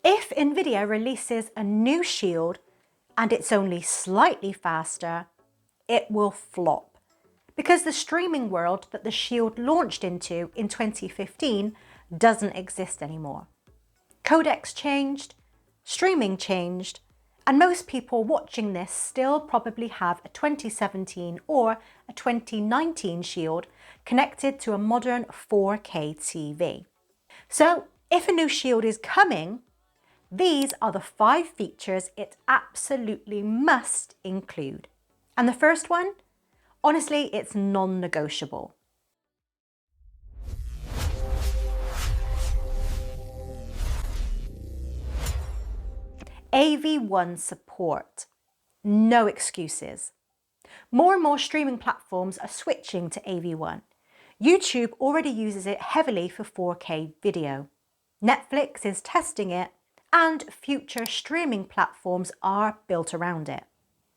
If NVIDIA releases a new Shield and it's only slightly faster, it will flop, because the streaming world that the Shield launched into in 2015 doesn't exist anymore. Codecs changed, streaming changed, and most people watching this still probably have a 2017 or a 2019 Shield connected to a modern 4K TV. So if a new Shield is coming, these are the 5 features it absolutely must include. And the first one, honestly, it's non-negotiable. AV1 support. No excuses. More and more streaming platforms are switching to AV1. YouTube already uses it heavily for 4K video. Netflix is testing it, and future streaming platforms are built around it.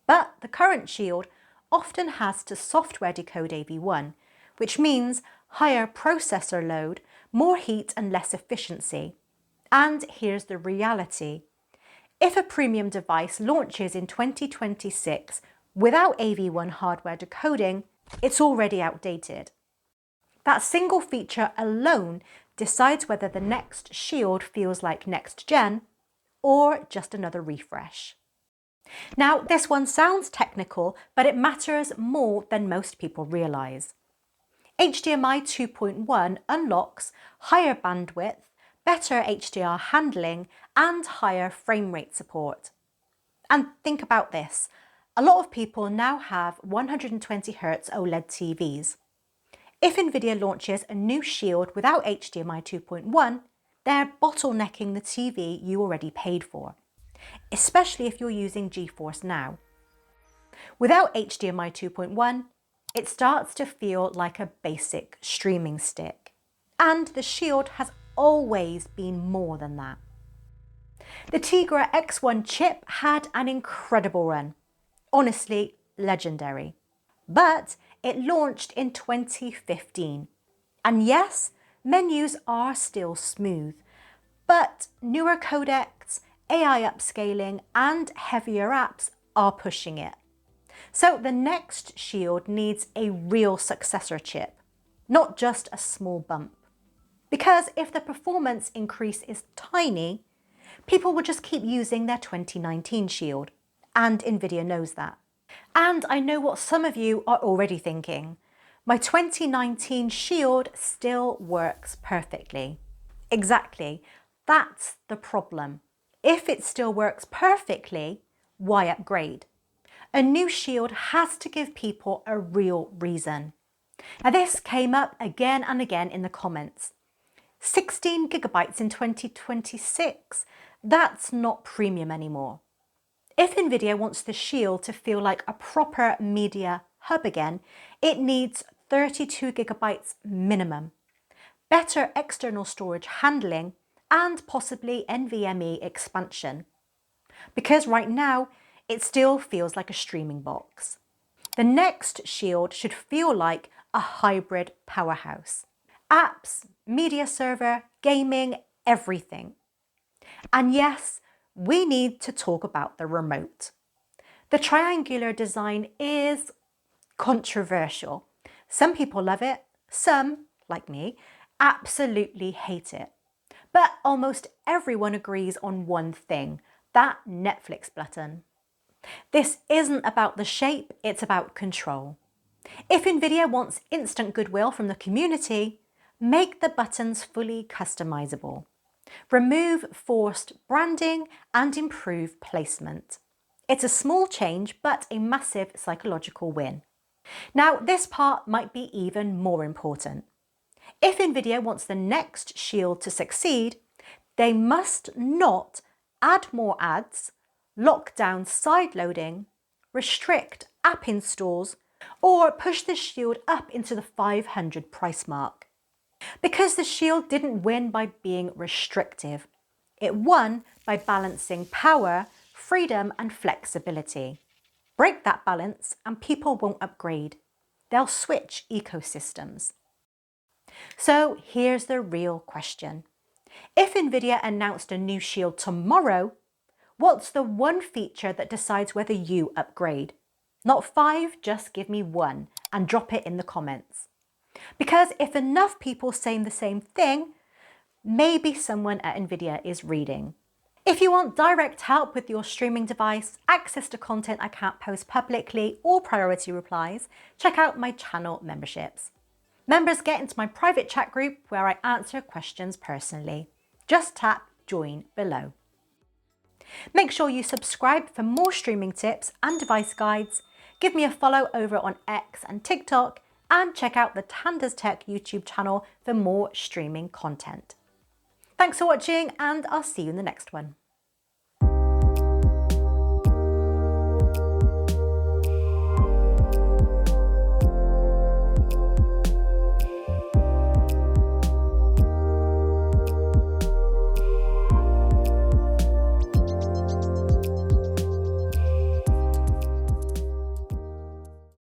But the current Shield often has to software decode AV1, which means higher processor load, more heat and less efficiency. And here's the reality. If a premium device launches in 2026 without AV1 hardware decoding, it's already outdated. That single feature alone decides whether the next Shield feels like next gen or just another refresh. Now, this one sounds technical, but it matters more than most people realise. HDMI 2.1 unlocks higher bandwidth, better HDR handling, and higher frame rate support. And think about this. A lot of people now have 120Hz OLED TVs. If NVIDIA launches a new Shield without HDMI 2.1, they're bottlenecking the TV you already paid for, especially if you're using GeForce Now. Without HDMI 2.1, it starts to feel like a basic streaming stick. And the Shield has always been more than that. The Tegra X1 chip had an incredible run. Honestly, legendary. But it launched in 2015. And yes, menus are still smooth, but newer codecs, AI upscaling, and heavier apps are pushing it. So the next Shield needs a real successor chip, not just a small bump. Because if the performance increase is tiny, people will just keep using their 2019 Shield, and NVIDIA knows that. And I know what some of you are already thinking. My 2019 Shield still works perfectly. Exactly, that's the problem. If it still works perfectly, why upgrade? A new Shield has to give people a real reason. Now this came up again and again in the comments. 16 gigabytes in 2026, that's not premium anymore. If NVIDIA wants the Shield to feel like a proper media hub again, it needs 32 gigabytes minimum, better external storage handling, and possibly NVMe expansion. Because right now, it still feels like a streaming box. The next Shield should feel like a hybrid powerhouse. Apps, media server, gaming, everything. And yes, we need to talk about the remote. The triangular design is controversial. Some people love it, some, like me, absolutely hate it. But almost everyone agrees on one thing, that Netflix button. This isn't about the shape, it's about control. If NVIDIA wants instant goodwill from the community, make the buttons fully customizable. Remove forced branding and improve placement. It's a small change, but a massive psychological win. Now, this part might be even more important. If NVIDIA wants the next Shield to succeed, they must not add more ads, lock down sideloading, restrict app installs, or push the Shield up into the 500 price mark. Because the Shield didn't win by being restrictive. It won by balancing power, freedom, and flexibility. Break that balance and people won't upgrade. They'll switch ecosystems. So here's the real question. If NVIDIA announced a new Shield tomorrow, what's the one feature that decides whether you upgrade? Not 5, just give me 1 and drop it in the comments. Because if enough people saying the same thing, maybe someone at NVIDIA is reading. If you want direct help with your streaming device, access to content I can't post publicly, or priority replies, check out my channel memberships. Members get into my private chat group where I answer questions personally. Just tap join below. Make sure you subscribe for more streaming tips and device guides, give me a follow over on X and TikTok, and check out the unboxd.tech YouTube channel for more streaming content. Thanks for watching, and I'll see you in the next one.